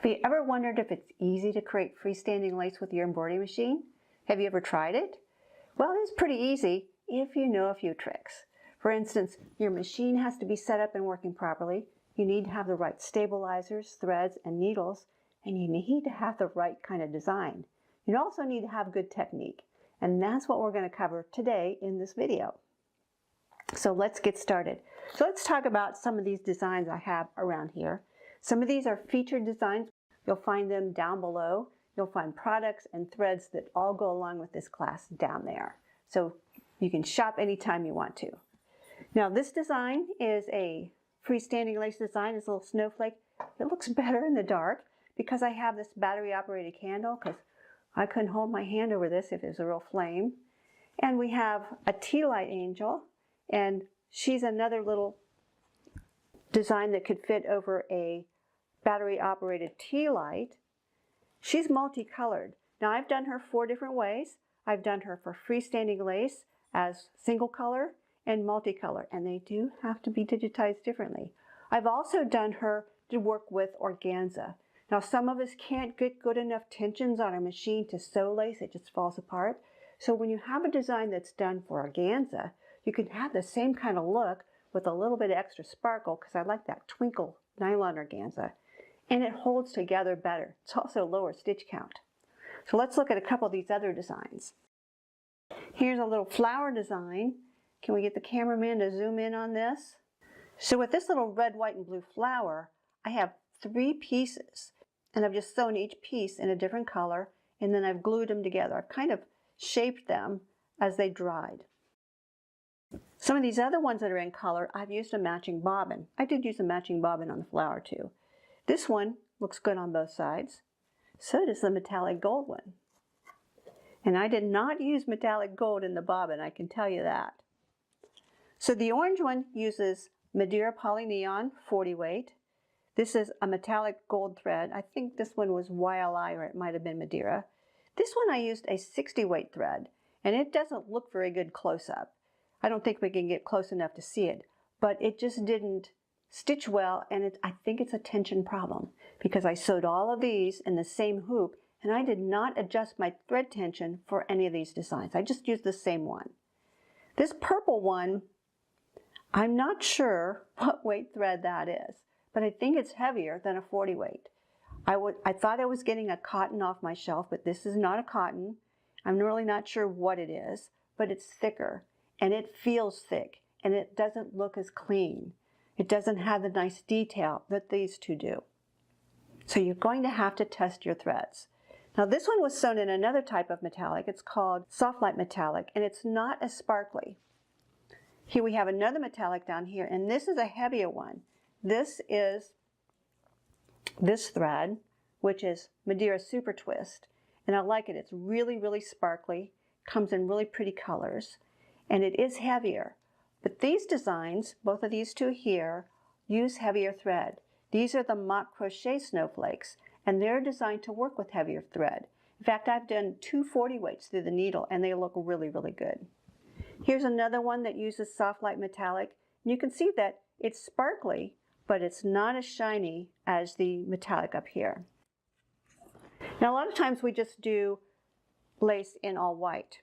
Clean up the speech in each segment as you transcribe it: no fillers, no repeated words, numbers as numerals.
Have you ever wondered if it's easy to create freestanding lace with your embroidery machine? Have you ever tried it? Well, it's pretty easy if you know a few tricks. For instance, your machine has to be set up and working properly. You need to have the right stabilizers, threads, and needles, and you need to have the right kind of design. You also need to have good technique, and that's what we're going to cover today in this video. So let's get started. So let's talk about some of these designs I have around here. Some of these are featured designs. You'll find them down below. You'll find products and threads that all go along with this class down there. So you can shop anytime you want to. Now this design is a freestanding lace design. This little snowflake. It looks better in the dark because I have this battery operated candle, because I couldn't hold my hand over this if it was a real flame. And we have a tea light angel, and she's another little design that could fit over a battery operated tea light. She's multicolored. Now I've done her 4 different ways. I've done her for freestanding lace as single color and multicolor, and they do have to be digitized differently. I've also done her to work with organza. Now some of us can't get good enough tensions on our machine to sew lace, it just falls apart. So when you have a design that's done for organza, you can have the same kind of look with a little bit of extra sparkle, because I like that twinkle nylon organza. And it holds together better. It's also lower stitch count. So let's look at a couple of these other designs. Here's a little flower design. Can we get the cameraman to zoom in on this? So with this little red, white, and blue flower, I have 3 pieces. And I've just sewn each piece in a different color, and then I've glued them together. I've kind of shaped them as they dried. Some of these other ones that are in color, I've used a matching bobbin. I did use a matching bobbin on the flower too. This one looks good on both sides. So does the metallic gold one. And I did not use metallic gold in the bobbin, I can tell you that. So the orange one uses Madeira poly neon 40 weight. This is a metallic gold thread. I think this one was YLI, or it might have been Madeira. This one I used a 60 weight thread, and it doesn't look very good close up. I don't think we can get close enough to see it, but it just didn't stitch well, and I think it's a tension problem, because I sewed all of these in the same hoop, and I did not adjust my thread tension for any of these designs. I just used the same one. This purple one, I'm not sure what weight thread that is, but I think it's heavier than a 40 weight. I thought I was getting a cotton off my shelf, but this is not a cotton. I'm really not sure what it is, but it's thicker, and it feels thick, and it doesn't look as clean. It doesn't have the nice detail that these two do. So you're going to have to test your threads. Now this one was sewn in another type of metallic. It's called soft light metallic, and it's not as sparkly. Here we have another metallic down here, and this is a heavier one. This is this thread, which is Madeira Super Twist, and I like it. It's really, really sparkly, comes in really pretty colors, and it is heavier. But these designs, both of these two here, use heavier thread. These are the mock crochet snowflakes, and they're designed to work with heavier thread. In fact, I've done 2 40 weights through the needle, and they look really, really good. Here's another one that uses soft light metallic. And you can see that it's sparkly, but it's not as shiny as the metallic up here. Now, a lot of times we just do lace in all white.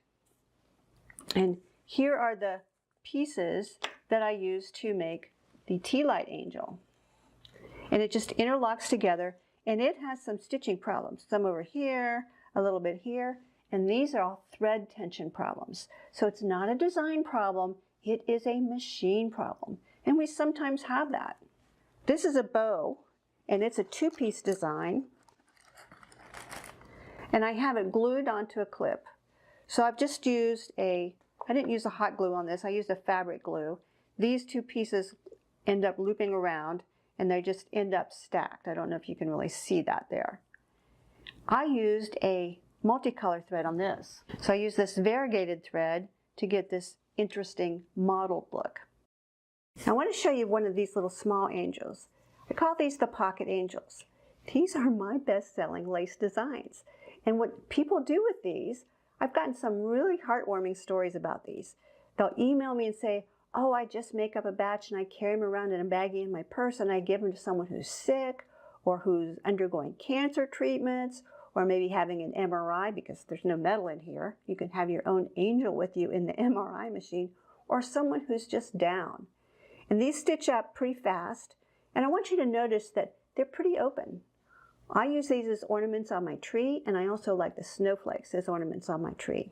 And here are the pieces that I use to make the tea light angel. And it just interlocks together, and it has some stitching problems. Some over here, a little bit here, and these are all thread tension problems. So it's not a design problem, it is a machine problem. And we sometimes have that. This is a bow, and it's a two-piece design. And I have it glued onto a clip. So I've just used I didn't use a hot glue on this, I used a fabric glue. These two pieces end up looping around, and they just end up stacked. I don't know if you can really see that there. I used a multicolor thread on this. So I used this variegated thread to get this interesting mottled look. Now I want to show you one of these little small angels. I call these the pocket angels. These are my best-selling lace designs. And what people do with these, I've gotten some really heartwarming stories about these. They'll email me and say, oh, I just make up a batch and I carry them around in a baggie in my purse and I give them to someone who's sick or who's undergoing cancer treatments or maybe having an MRI because there's no metal in here. You can have your own angel with you in the MRI machine, or someone who's just down. And these stitch up pretty fast, and I want you to notice that they're pretty open. I use these as ornaments on my tree, and I also like the snowflakes as ornaments on my tree.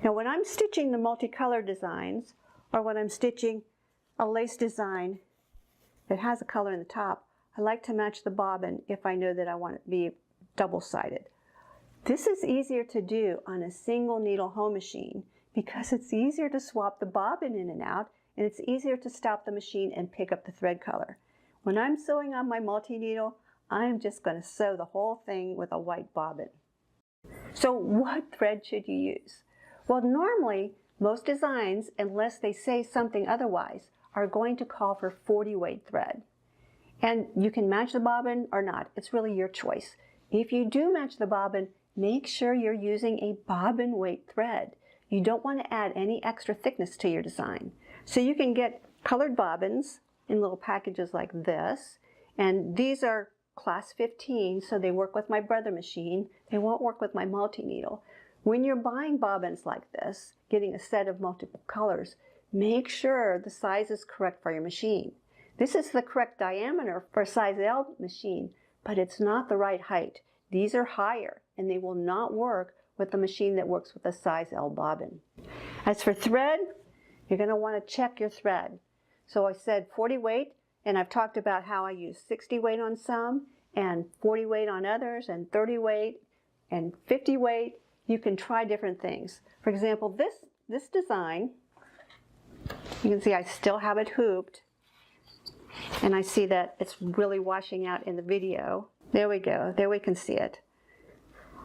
Now when I'm stitching the multicolor designs, or when I'm stitching a lace design that has a color in the top, I like to match the bobbin if I know that I want it to be double-sided. This is easier to do on a single needle home machine because it's easier to swap the bobbin in and out, and it's easier to stop the machine and pick up the thread color. When I'm sewing on my multi-needle, I'm just going to sew the whole thing with a white bobbin. So what thread should you use? Well, normally, most designs, unless they say something otherwise, are going to call for 40 weight thread. And you can match the bobbin or not. It's really your choice. If you do match the bobbin, make sure you're using a bobbin weight thread. You don't want to add any extra thickness to your design. So you can get colored bobbins in little packages like this. And these are class 15, so they work with my brother machine. They won't work with my multi-needle. When you're buying bobbins like this, getting a set of multiple colors, make sure the size is correct for your machine. This is the correct diameter for a size L machine, but it's not the right height. These are higher, and they will not work with the machine that works with a size L bobbin. As for thread, you're going to want to check your thread. So I said 40 weight, and I've talked about how I use 60 weight on some, and 40 weight on others, and 30 weight, and 50 weight. You can try different things. For example, this design, you can see I still have it hooped, and I see that it's really washing out in the video. There we go, there we can see it.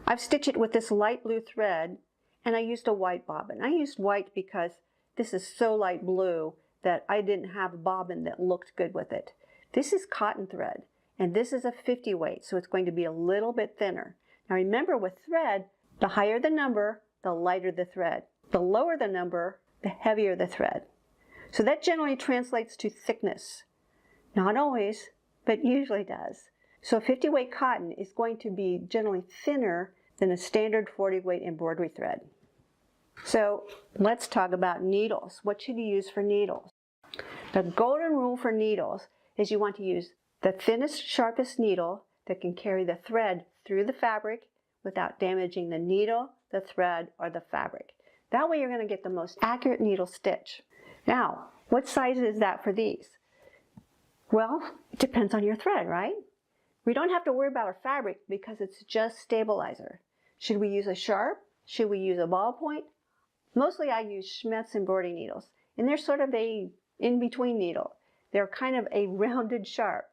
I've stitched it with this light blue thread, and I used a white bobbin. I used white because this is so light blue that I didn't have a bobbin that looked good with it. This is cotton thread, and this is a 50 weight, so it's going to be a little bit thinner. Now remember, with thread, the higher the number, the lighter the thread. The lower the number, the heavier the thread. So that generally translates to thickness. Not always, but usually does. So 50 weight cotton is going to be generally thinner than a standard 40 weight embroidery thread. So let's talk about needles. What should you use for needles? The golden rule for needles is you want to use the thinnest, sharpest needle that can carry the thread through the fabric without damaging the needle, the thread, or the fabric. That way you're going to get the most accurate needle stitch. Now, what size is that for these? Well, it depends on your thread, right? We don't have to worry about our fabric because it's just stabilizer. Should we use a sharp? Should we use a ballpoint? Mostly I use Schmetz embroidery needles, and they're sort of a in-between needle. They're kind of a rounded sharp.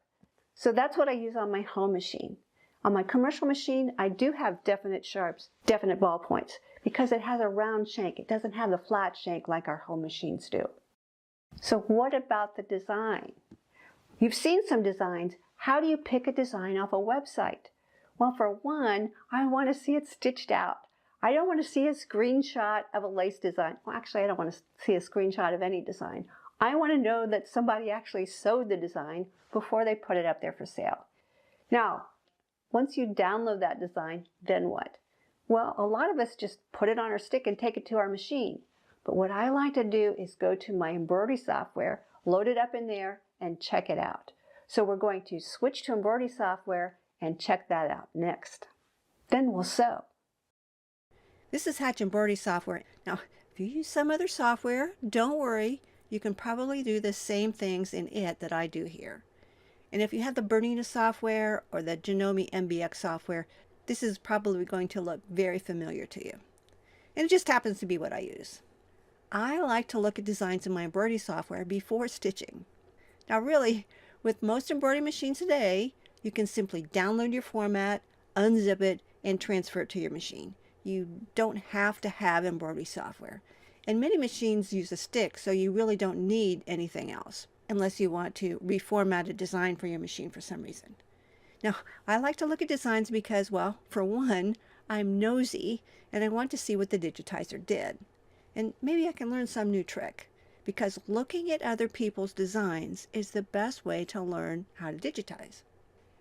So that's what I use on my home machine. On my commercial machine, I do have definite sharps, definite ballpoints, because it has a round shank. It doesn't have the flat shank like our home machines do. So what about the design? You've seen some designs. How do you pick a design off a website? Well, for one, I want to see it stitched out. I don't want to see a screenshot of a lace design. Well, actually, I don't want to see a screenshot of any design. I want to know that somebody actually sewed the design before they put it up there for sale. Now, once you download that design, then what? Well, a lot of us just put it on our stick and take it to our machine. But what I like to do is go to my embroidery software, load it up in there, and check it out. So we're going to switch to embroidery software and check that out next. Then we'll sew. This is Hatch embroidery software. Now, if you use some other software, don't worry. You can probably do the same things in it that I do here. And if you have the Bernina software or the Janome MBX software, this is probably going to look very familiar to you. And it just happens to be what I use. I like to look at designs in my embroidery software before stitching. Now really, with most embroidery machines today, you can simply download your format, unzip it, and transfer it to your machine. You don't have to have embroidery software. And many machines use a stick, so you really don't need anything else, unless you want to reformat a design for your machine for some reason. Now, I like to look at designs because, well, for one, I'm nosy and I want to see what the digitizer did. And maybe I can learn some new trick, because looking at other people's designs is the best way to learn how to digitize.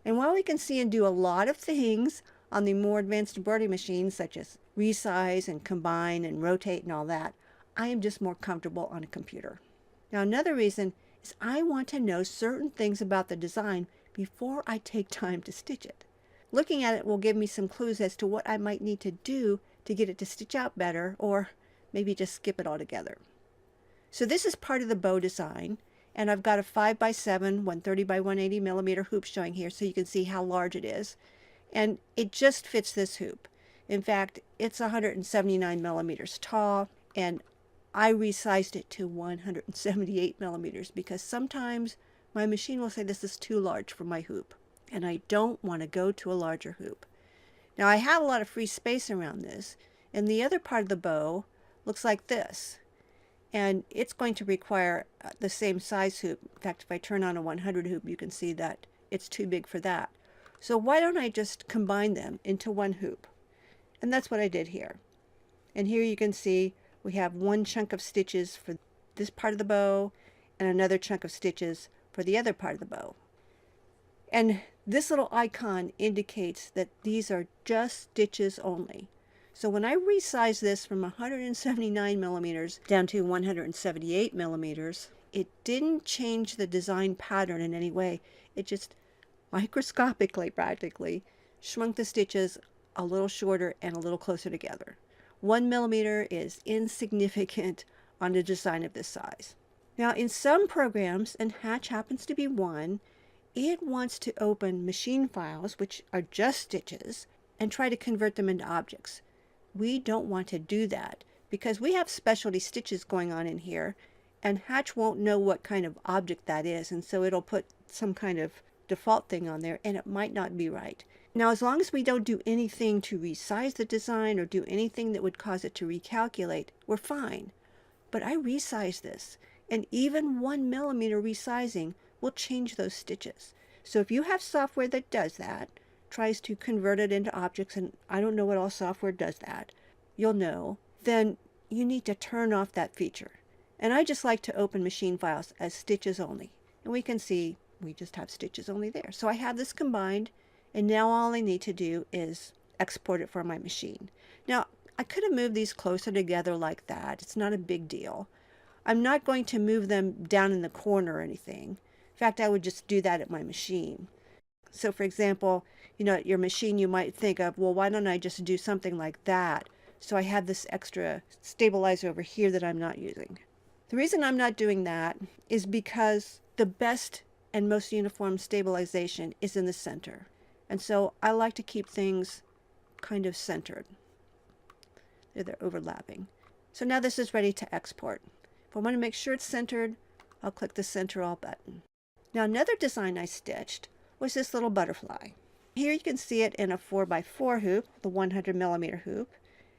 And while we can see and do a lot of things on the more advanced embroidery machines, such as resize and combine and rotate and all that, I am just more comfortable on a computer. Now, another reason is I want to know certain things about the design before I take time to stitch it. Looking at it will give me some clues as to what I might need to do to get it to stitch out better, or maybe just skip it altogether. So this is part of the bow design, and I've got a 5x7 130 by 180 millimeter hoop showing here so you can see how large it is. And it just fits this hoop. In fact, it's 179 millimeters tall, and I resized it to 178 millimeters because sometimes my machine will say this is too large for my hoop, and I don't want to go to a larger hoop. Now I have a lot of free space around this, and the other part of the bow looks like this. And it's going to require the same size hoop. In fact, if I turn on a 100 hoop, you can see that it's too big for that. So why don't I just combine them into one hoop? And that's what I did here. And here you can see we have one chunk of stitches for this part of the bow and another chunk of stitches for the other part of the bow. And this little icon indicates that these are just stitches only. So when I resize this from 179 millimeters down to 178 millimeters, it didn't change the design pattern in any way. It just microscopically, practically, shrunk the stitches a little shorter and a little closer together. 1 millimeter is insignificant on a design of this size. Now, in some programs, and Hatch happens to be one, it wants to open machine files, which are just stitches, and try to convert them into objects. We don't want to do that because we have specialty stitches going on in here, and Hatch won't know what kind of object that is, and so it'll put some kind of default thing on there, and it might not be right. Now, as long as we don't do anything to resize the design or do anything that would cause it to recalculate, we're fine. But I resize this, and even 1 millimeter resizing will change those stitches. So if you have software that does that, tries to convert it into objects, and I don't know what all software does that, you'll know, then you need to turn off that feature. And I just like to open machine files as stitches only. And we can see we just have stitches only there. So I have this combined, and now all I need to do is export it for my machine. Now, I could have moved these closer together like that. It's not a big deal. I'm not going to move them down in the corner or anything. In fact, I would just do that at my machine. So for example, at your machine you might think of, well, why don't I just do something like that? So I have this extra stabilizer over here that I'm not using. The reason I'm not doing that is because the best and most uniform stabilization is in the center. And so I like to keep things kind of centered. They're overlapping. So now this is ready to export. If I want to make sure it's centered, I'll click the Center All button. Now another design I stitched was this little butterfly. Here you can see it in a 4x4 hoop, the 100 millimeter hoop.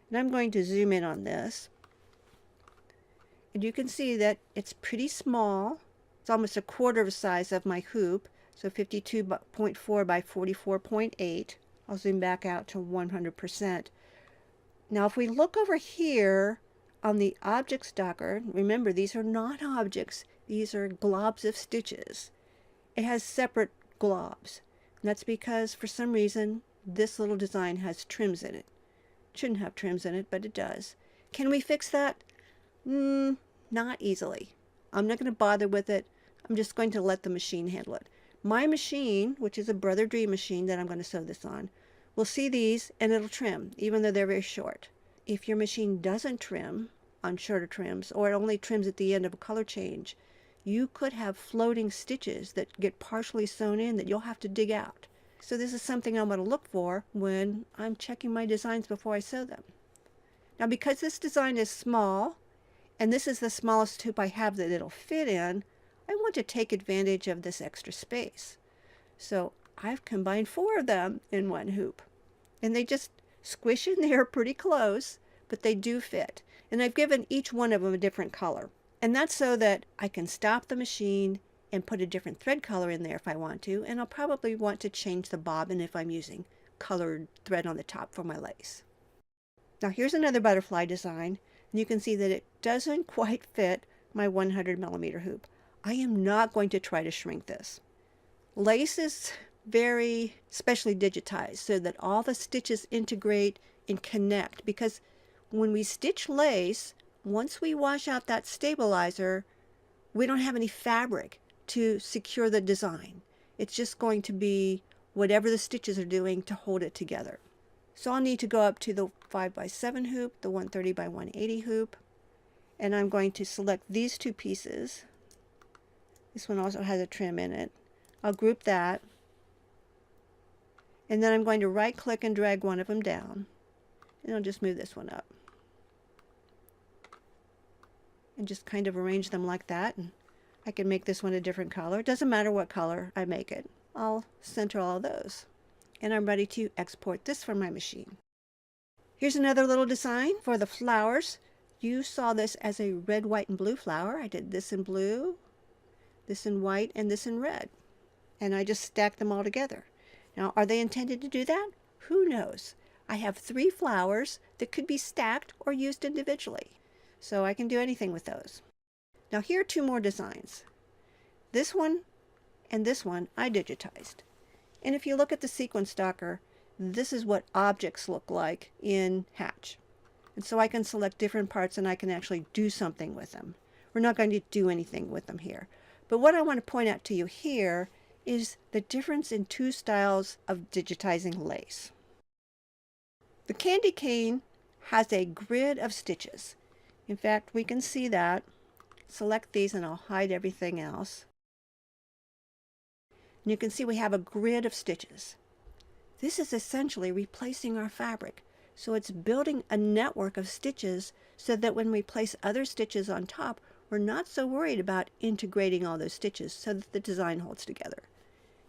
And I'm going to zoom in on this. And you can see that it's pretty small. It's almost a quarter of the size of my hoop. So 52.4 by 44.8. I'll zoom back out to 100%. Now if we look over here on the objects docker, remember these are not objects, these are globs of stitches. It has separate globs. And that's because for some reason this little design has trims in it. It shouldn't have trims in it, but it does. Can we fix that? Not easily. I'm not going to bother with it. I'm just going to let the machine handle it. My machine, which is a Brother Dream machine that I'm going to sew this on, will see these and it'll trim, even though they're very short. If your machine doesn't trim on shorter trims, or it only trims at the end of a color change, you could have floating stitches that get partially sewn in that you'll have to dig out. So this is something I'm going to look for when I'm checking my designs before I sew them. Now, because this design is small, and this is the smallest hoop I have that it'll fit in, I want to take advantage of this extra space. So I've combined 4 of them in one hoop. And they just squish in there pretty close, but they do fit. And I've given each one of them a different color. And that's so that I can stop the machine and put a different thread color in there if I want to. And I'll probably want to change the bobbin if I'm using colored thread on the top for my lace. Now here's another butterfly design. And you can see that it doesn't quite fit my 100mm hoop. I am not going to try to shrink this. Lace is very specially digitized so that all the stitches integrate and connect, because when we stitch lace, once we wash out that stabilizer, we don't have any fabric to secure the design. It's just going to be whatever the stitches are doing to hold it together. So I'll need to go up to the 5x7 hoop, the 130x180 hoop, and I'm going to select these 2 pieces. This one also has a trim in it. I'll group that, and then I'm going to right click and drag one of them down, and I'll just move this one up and just kind of arrange them like that. And I can make this one a different color. It doesn't matter what color I make it. I'll center all of those, and I'm ready to export this from my machine. Here's another little design for the flowers. You saw this as a red, white, and blue flower. I did this in blue, this in white, and this in red. And I just stacked them all together. Now, are they intended to do that? Who knows? I have 3 flowers that could be stacked or used individually. So I can do anything with those. Now here are 2 more designs. This one and this one I digitized. And if you look at the sequence docker, this is what objects look like in Hatch. And so I can select different parts and I can actually do something with them. We're not going to do anything with them here. But what I want to point out to you here is the difference in 2 styles of digitizing lace. The candy cane has a grid of stitches. In fact, we can see that. Select these and I'll hide everything else. And you can see we have a grid of stitches. This is essentially replacing our fabric. So it's building a network of stitches so that when we place other stitches on top, we're not so worried about integrating all those stitches so that the design holds together.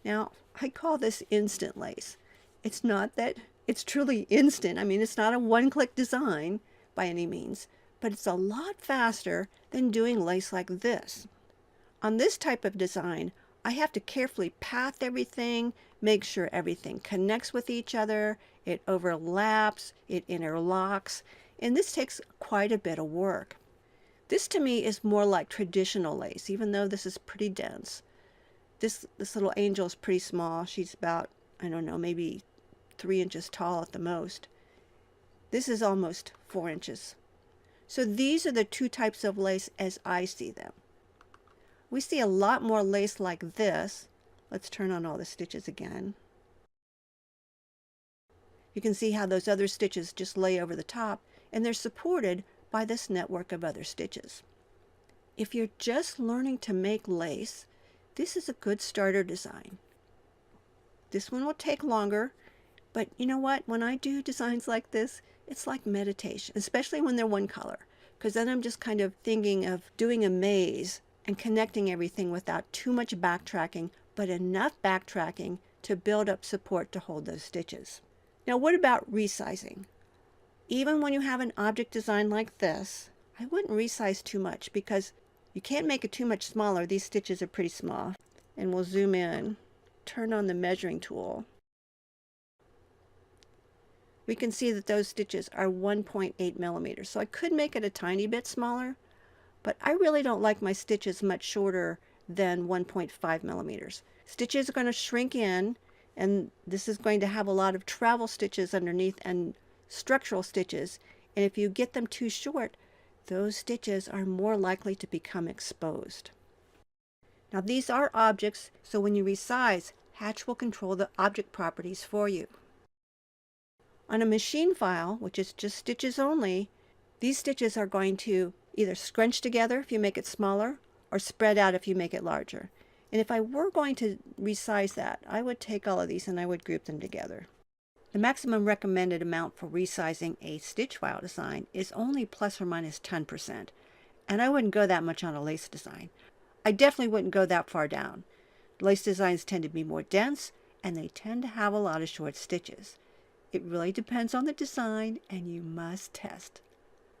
Now, I call this instant lace. It's not that it's truly instant. I mean, it's not a one-click design by any means, but it's a lot faster than doing lace like this. On this type of design, I have to carefully path everything, make sure everything connects with each other, it overlaps, it interlocks, and this takes quite a bit of work. This to me is more like traditional lace, even though this is pretty dense. This little angel is pretty small. She's about, I don't know, maybe 3 inches tall at the most. This is almost 4 inches. So these are the 2 types of lace as I see them. We see a lot more lace like this. Let's turn on all the stitches again. You can see how those other stitches just lay over the top, and they're supported by this network of other stitches. If you're just learning to make lace, this is a good starter design. This one will take longer, but you know what? When I do designs like this, it's like meditation, especially when they're one color, because then I'm just kind of thinking of doing a maze and connecting everything without too much backtracking, but enough backtracking to build up support to hold those stitches. Now, what about resizing? Even when you have an object design like this, I wouldn't resize too much because you can't make it too much smaller. These stitches are pretty small. And we'll zoom in, turn on the measuring tool. We can see that those stitches are 1.8 millimeters. So I could make it a tiny bit smaller, but I really don't like my stitches much shorter than 1.5 millimeters. Stitches are going to shrink in, and this is going to have a lot of travel stitches underneath and structural stitches. And if you get them too short, those stitches are more likely to become exposed. Now these are objects, so when you resize, Hatch will control the object properties for you. On a machine file, which is just stitches only, these stitches are going to either scrunch together if you make it smaller or spread out if you make it larger. And if I were going to resize that, I would take all of these and I would group them together. The maximum recommended amount for resizing a stitch file design is only plus or minus 10%. And I wouldn't go that much on a lace design. I definitely wouldn't go that far down. Lace designs tend to be more dense and they tend to have a lot of short stitches. It really depends on the design and you must test.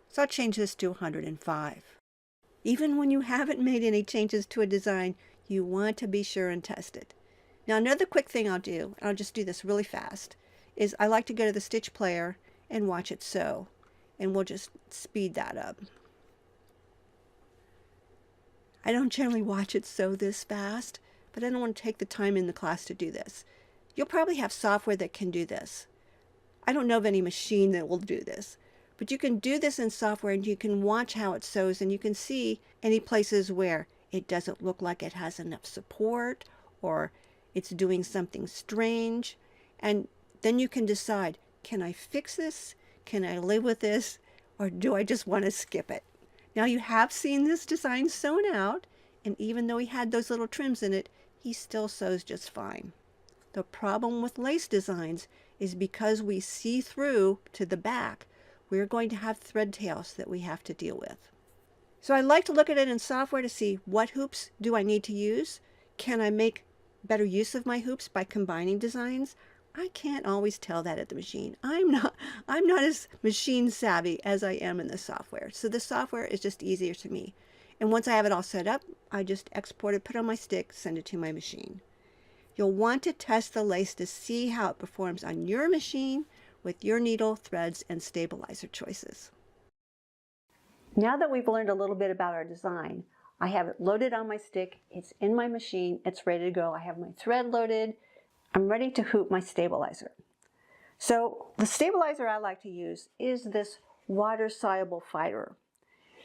So I'll change this to 105. Even when you haven't made any changes to a design, you want to be sure and test it. Now another quick thing I'll do, and I'll just do this really fast, is I like to go to the stitch player and watch it sew. And we'll just speed that up. I don't generally watch it sew this fast, but I don't want to take the time in the class to do this. You'll probably have software that can do this. I don't know of any machine that will do this, but you can do this in software and you can watch how it sews and you can see any places where it doesn't look like it has enough support or it's doing something strange. And then you can decide, can I fix this? Can I live with this? Or do I just want to skip it? Now you have seen this design sewn out, and even though he had those little trims in it, he still sews just fine. The problem with lace designs is because we see through to the back, we're going to have thread tails that we have to deal with. So I like to look at it in software to see what hoops do I need to use. Can I make better use of my hoops by combining designs? I can't always tell that at the machine. I'm not as machine savvy as I am in the software. So the software is just easier to me. And once I have it all set up, I just export it, put it on my stick, send it to my machine. You'll want to test the lace to see how it performs on your machine with your needle, threads, and stabilizer choices. Now that we've learned a little bit about our design, I have it loaded on my stick, it's in my machine, it's ready to go. I have my thread loaded, I'm ready to hoop my stabilizer. So the stabilizer I like to use is this water-soluble fiber.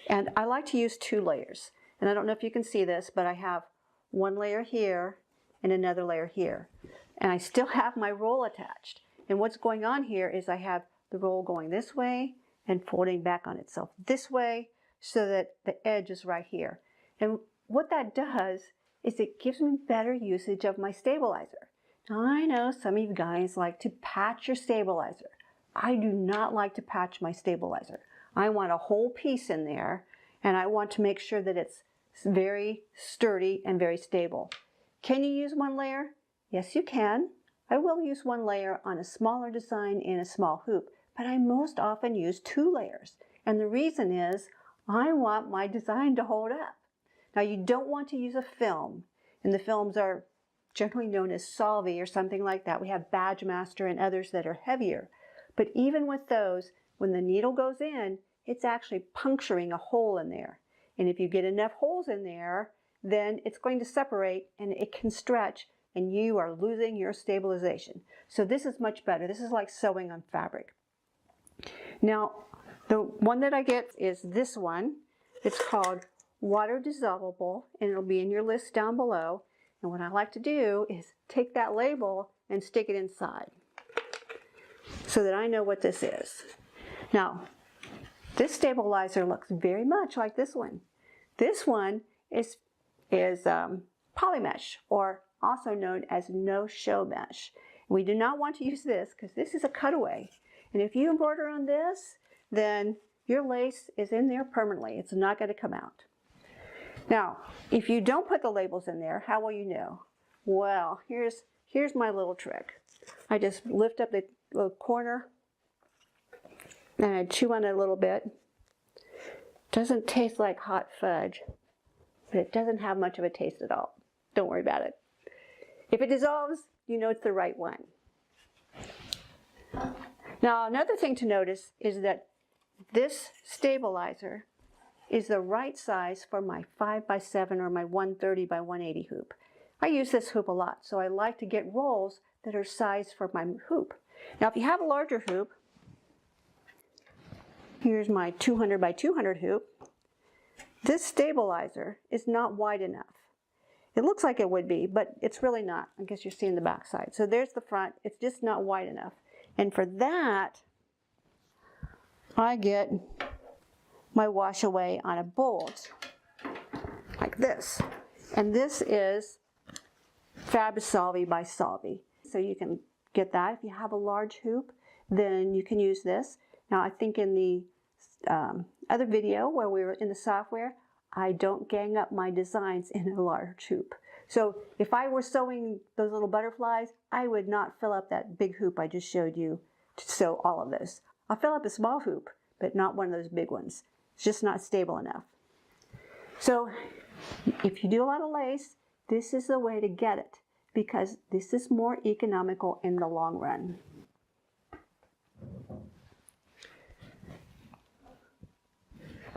And I like to use 2 layers. And I don't know if you can see this, but I have one layer here and another layer here. And I still have my roll attached. And what's going on here is I have the roll going this way and folding back on itself this way so that the edge is right here. And what that does is it gives me better usage of my stabilizer. Now I know some of you guys like to patch your stabilizer. I do not like to patch my stabilizer. I want a whole piece in there and I want to make sure that it's very sturdy and very stable. Can you use 1 layer? Yes, you can. I will use 1 layer on a smaller design in a small hoop, but I most often use 2 layers. And the reason is I want my design to hold up. Now you don't want to use a film, and the films are generally known as Solvay or something like that. We have Badge Master and others that are heavier. But even with those, when the needle goes in, it's actually puncturing a hole in there. And if you get enough holes in there, then it's going to separate and it can stretch and you are losing your stabilization. So this is much better. This is like sewing on fabric. Now, the one that I get is this one. It's called Water Dissolvable, and it'll be in your list down below. And what I like to do is take that label and stick it inside so that I know what this is. Now, this stabilizer looks very much like this one. This one is polymesh, or also known as no-show mesh. We do not want to use this because this is a cutaway. And if you embroider on this, then your lace is in there permanently. It's not going to come out. Now, if you don't put the labels in there, how will you know? Well, here's my little trick. I just lift up the little corner and I chew on it a little bit. Doesn't taste like hot fudge, but it doesn't have much of a taste at all. Don't worry about it. If it dissolves, you know it's the right one. Now, another thing to notice is that this stabilizer is the right size for my 5x7 or my 130 by 180 hoop. I use this hoop a lot, so I like to get rolls that are sized for my hoop. Now, if you have a larger hoop, here's my 200 by 200 hoop. This stabilizer is not wide enough. It looks like it would be, but it's really not. I guess you're seeing the back side. So there's the front. It's just not wide enough. And for that, I get my wash away on a bolt like this. And this is Fabrisolvi by Solvi. So you can get that. If you have a large hoop, then you can use this. Now I think in the other video where we were in the software, I don't gang up my designs in a large hoop. So if I were sewing those little butterflies, I would not fill up that big hoop I just showed you to sew all of this. I'll fill up a small hoop, but not one of those big ones. It's just not stable enough. So if you do a lot of lace, this is the way to get it, because this is more economical in the long run.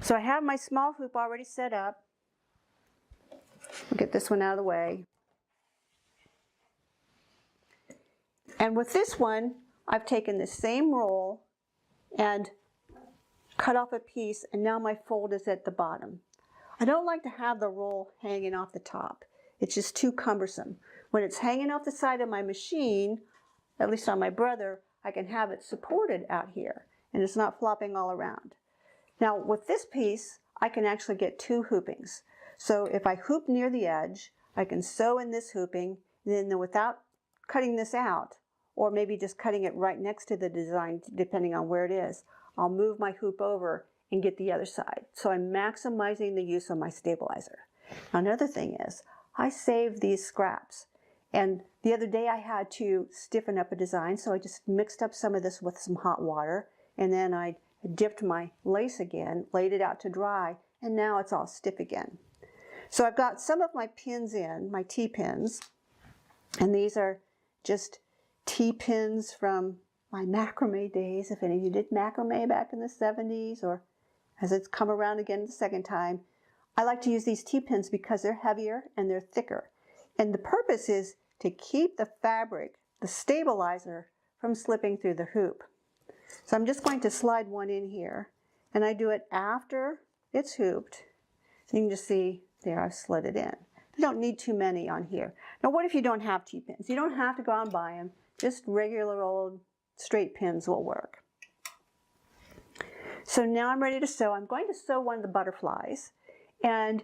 So I have my small hoop already set up. I'll get this one out of the way. And with this one, I've taken the same roll and cut off a piece, and now my fold is at the bottom. I don't like to have the roll hanging off the top. It's just too cumbersome. When it's hanging off the side of my machine, at least on my brother, I can have it supported out here, and it's not flopping all around. Now with this piece, I can actually get two hoopings. So if I hoop near the edge, I can sew in this hooping, and then without cutting this out, or maybe just cutting it right next to the design, depending on where it is, I'll move my hoop over and get the other side. So I'm maximizing the use of my stabilizer. Another thing is, I save these scraps. And the other day I had to stiffen up a design, so I just mixed up some of this with some hot water, and then I dipped my lace again, laid it out to dry, and now it's all stiff again. So I've got some of my pins in, my T-pins, and these are just T-pins from my macrame days. If any of you did macrame back in the 70s, or as it's come around again the second time, I like to use these T-pins because they're heavier and they're thicker. And the purpose is to keep the fabric, the stabilizer, from slipping through the hoop. So I'm just going to slide one in here, and I do it after it's hooped. So you can just see there I've slid it in. You don't need too many on here. Now what if you don't have T-pins? You don't have to go out and buy them. Just regular old straight pins will work. So now I'm ready to sew. I'm going to sew one of the butterflies, and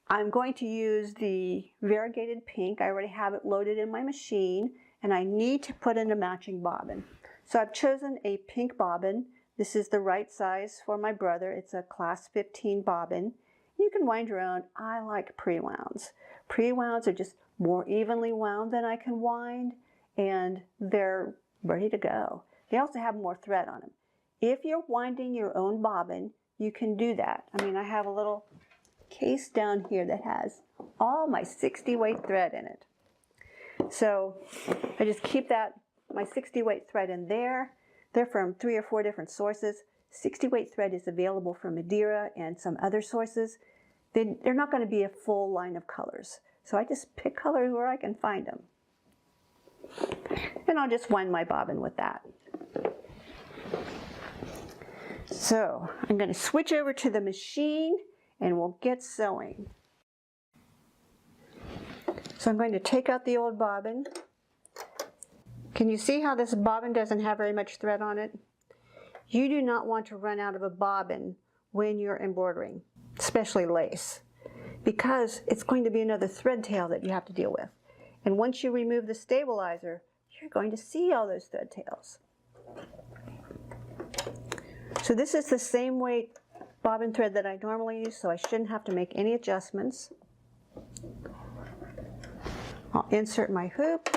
I'm going to use the variegated pink. I already have it loaded in my machine, and I need to put in a matching bobbin. So I've chosen a pink bobbin. This is the right size for my brother. It's a class 15 bobbin. You can wind your own. I like pre-wounds. Pre-wounds are just more evenly wound than I can wind, and they're ready to go. They also have more thread on them. If you're winding your own bobbin, you can do that. I mean, I have a little case down here that has all my 60 weight thread in it. So I just keep that, my 60 weight thread in there. They're from 3 or 4 different sources. 60 weight thread is available from Madeira and some other sources. They're not going to be a full line of colors. So I just pick colors where I can find them. And I'll just wind my bobbin with that. So I'm going to switch over to the machine and we'll get sewing. So I'm going to take out the old bobbin. Can you see how this bobbin doesn't have very much thread on it? You do not want to run out of a bobbin when you're embroidering, especially lace, because it's going to be another thread tail that you have to deal with. And once you remove the stabilizer, you're going to see all those thread tails. So this is the same weight bobbin thread that I normally use, so I shouldn't have to make any adjustments. I'll insert my hoop.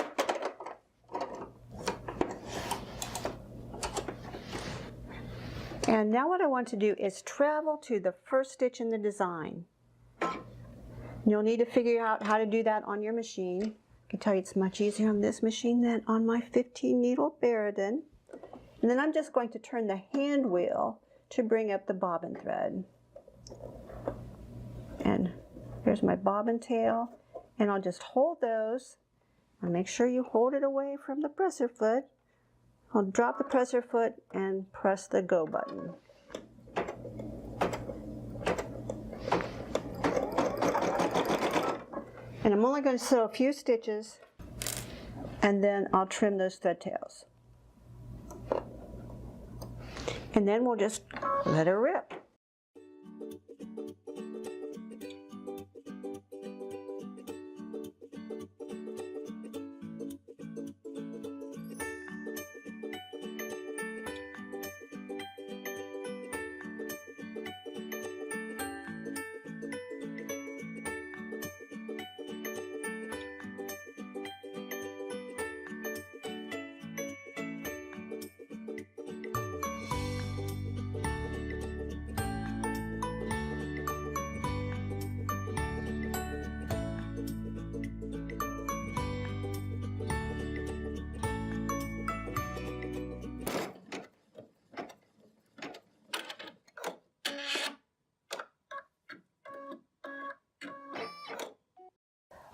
And now what I want to do is travel to the first stitch in the design. You'll need to figure out how to do that on your machine. I can tell you it's much easier on this machine than on my 15 needle Baradin. And then I'm just going to turn the hand wheel to bring up the bobbin thread. And here's my bobbin tail, and I'll just hold those, and make sure you hold it away from the presser foot. I'll drop the presser foot and press the go button. And I'm only going to sew a few stitches, and then I'll trim those thread tails. And then we'll just let her rip.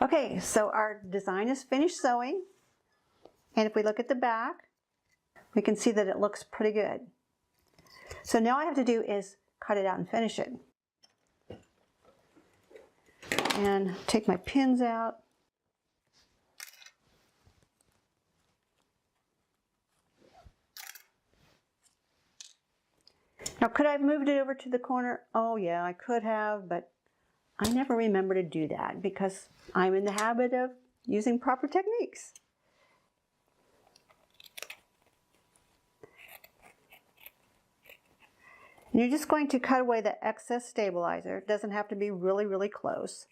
Okay, so our design is finished sewing, and if we look at the back, we can see that it looks pretty good. So now all I have to do is cut it out and finish it. And take my pins out. Now, could I have moved it over to the corner? Oh yeah, I could have, but I never remember to do that because I'm in the habit of using proper techniques. And you're just going to cut away the excess stabilizer. It doesn't have to be really, really close.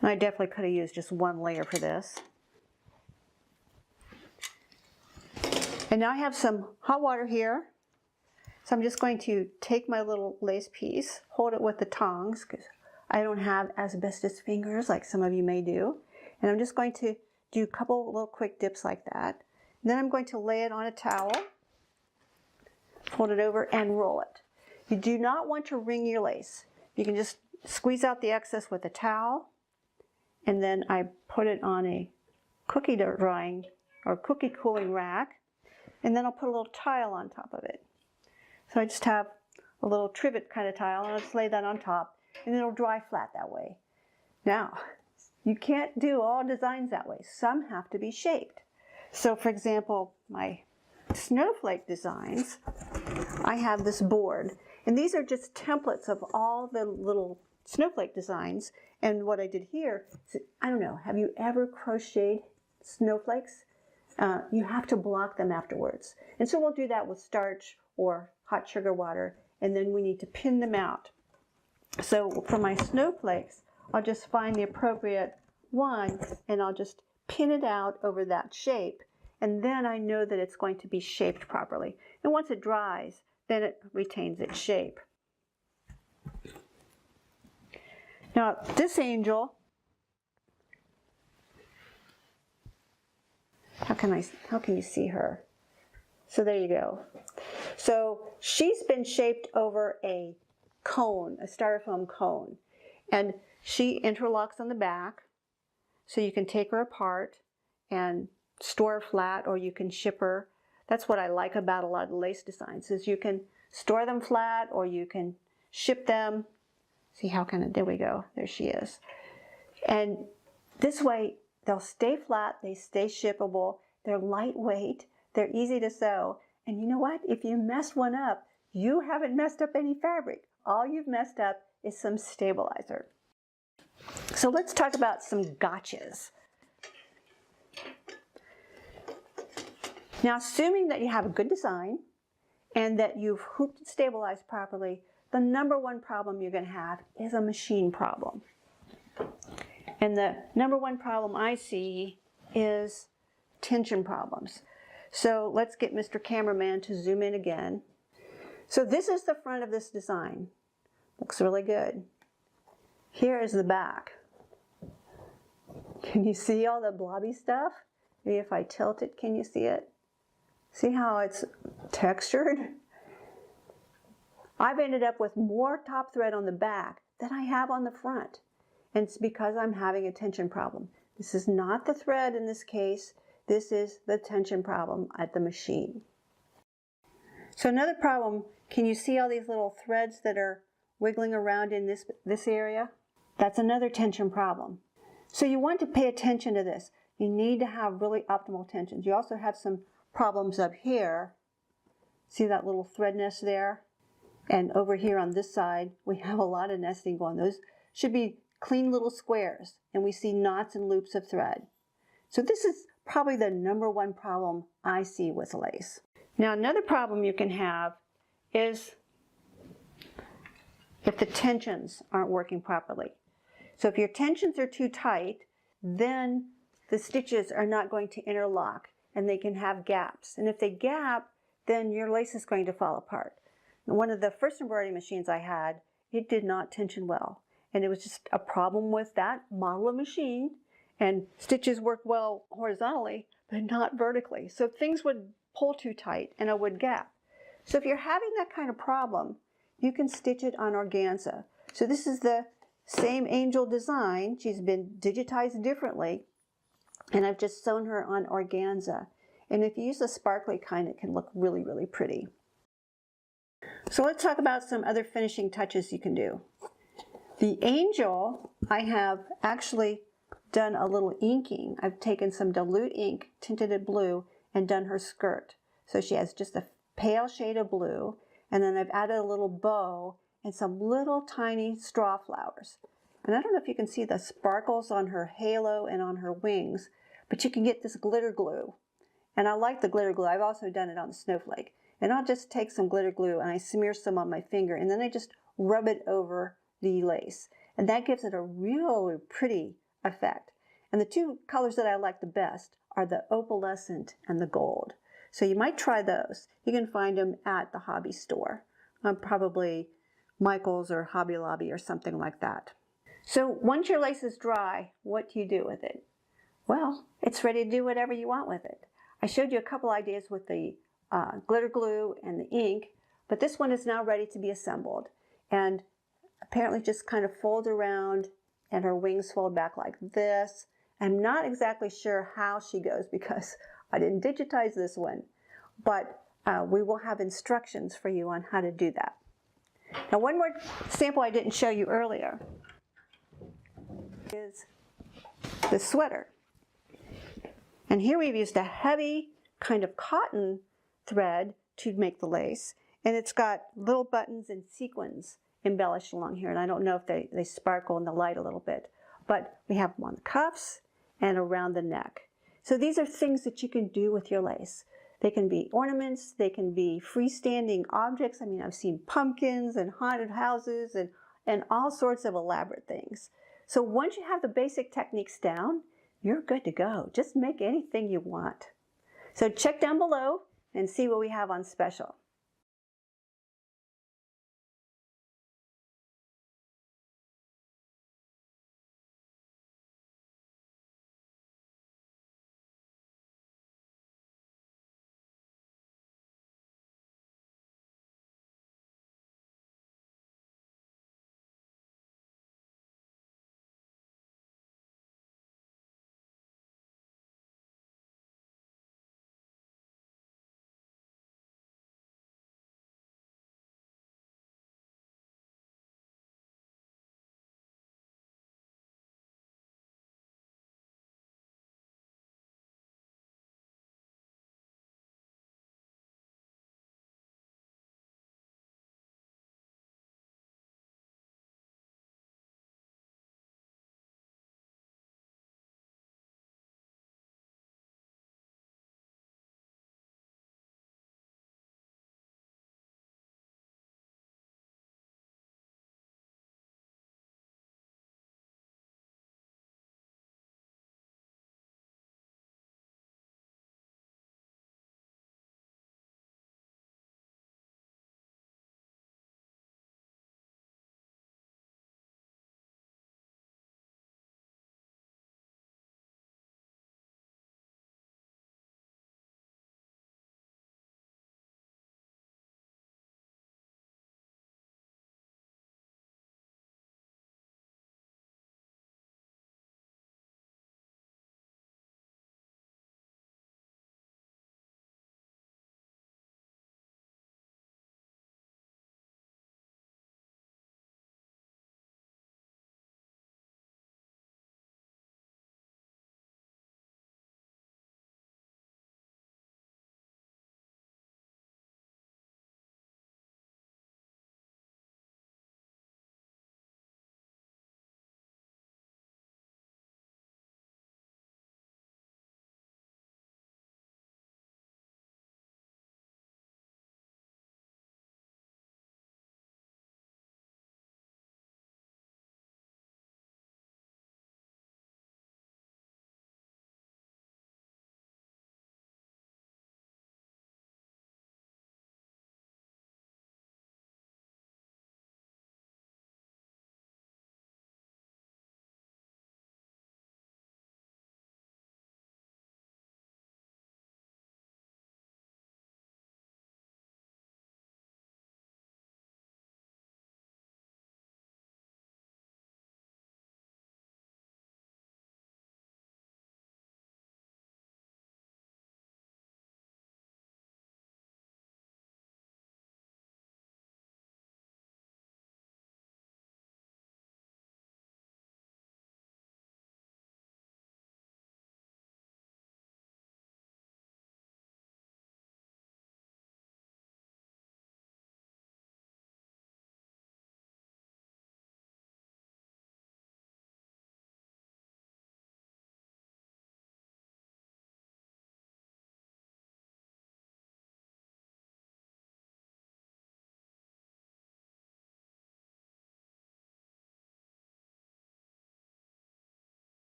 And I definitely could have used just one layer for this. And now I have some hot water here. So I'm just going to take my little lace piece, hold it with the tongs, because I don't have asbestos fingers like some of you may do. And I'm just going to do a couple little quick dips like that. And then I'm going to lay it on a towel, fold it over, and roll it. You do not want to wring your lace. You can just squeeze out the excess with a towel, and then I put it on a cookie drying or cookie cooling rack, and then I'll put a little tile on top of it. So I just have a little trivet kind of tile, and I'll just lay that on top, and it'll dry flat that way. Now, you can't do all designs that way. Some have to be shaped. So for example, my snowflake designs, I have this board, and these are just templates of all the little snowflake designs. And what I did here is, I don't know, have you ever crocheted snowflakes? You have to block them afterwards. And so we'll do that with starch or hot sugar water, and then we need to pin them out. So for my snowflakes, I'll just find the appropriate one, and I'll just pin it out over that shape, and then I know that it's going to be shaped properly. And once it dries, then it retains its shape. Now this angel, how can you see her? So there you go. So she's been shaped over a cone, a styrofoam cone, and she interlocks on the back, so you can take her apart and store her flat, or you can ship her. That's what I like about a lot of the lace designs, is you can store them flat or you can ship them. See how there we go, there she is. And this way they'll stay flat, they stay shippable, they're lightweight, they're easy to sew. And you know what? If you mess one up, you haven't messed up any fabric. All you've messed up is some stabilizer. So let's talk about some gotchas. Now, assuming that you have a good design and that you've hooped and stabilized properly, the number one problem you're going to have is a machine problem. And the number one problem I see is tension problems. So let's get Mr. Cameraman to zoom in again. So this is the front of this design. Looks really good. Here is the back. Can you see all the blobby stuff? Maybe if I tilt it, can you see it? See how it's textured? I've ended up with more top thread on the back than I have on the front. And it's because I'm having a tension problem. This is not the thread in this case. This is the tension problem at the machine. So another problem, can you see all these little threads that are wiggling around in this area? That's another tension problem. So you want to pay attention to this. You need to have really optimal tensions. You also have some problems up here. See that little thread nest there? And over here on this side, we have a lot of nesting going. Those should be clean little squares, and we see knots and loops of thread. So this is probably the #1 problem I see with lace. Now another problem you can have is if the tensions aren't working properly. So if your tensions are too tight, then the stitches are not going to interlock and they can have gaps. And if they gap, then your lace is going to fall apart. And one of the first embroidery machines I had, it did not tension well. And it was just a problem with that model of machine. And stitches work well horizontally, but not vertically. So things would pull too tight and it would gap. So if you're having that kind of problem, you can stitch it on organza. So this is the same angel design. She's been digitized differently. And I've just sewn her on organza. And if you use the sparkly kind, it can look really, really pretty. So let's talk about some other finishing touches you can do. The angel, I have actually done a little inking. I've taken some dilute ink, tinted it blue, and done her skirt. So she has just a pale shade of blue, and then I've added a little bow and some little tiny straw flowers. And I don't know if you can see the sparkles on her halo and on her wings, but you can get this glitter glue. And I like the glitter glue. I've also done it on the snowflake. And I'll just take some glitter glue and I smear some on my finger, and then I just rub it over the lace. And that gives it a really pretty effect. And the two colors that I like the best are the opalescent and the gold. So you might try those. You can find them at the hobby store. Probably Michael's or Hobby Lobby or something like that. So once your lace is dry, what do you do with it? Well, it's ready to do whatever you want with it. I showed you a couple ideas with the glitter glue and the ink, but this one is now ready to be assembled. And apparently just kind of folds around and her wings fold back like this. I'm not exactly sure how she goes because I didn't digitize this one, but we will have instructions for you on how to do that. Now one more sample I didn't show you earlier is the sweater. And here we've used a heavy kind of cotton thread to make the lace, and it's got little buttons and sequins embellished along here, and I don't know if they sparkle in the light a little bit, but we have them on the cuffs and around the neck. So these are things that you can do with your lace. They can be ornaments, they can be freestanding objects. I mean, I've seen pumpkins and haunted houses and all sorts of elaborate things. So once you have the basic techniques down, you're good to go. Just make anything you want. So check down below and see what we have on special.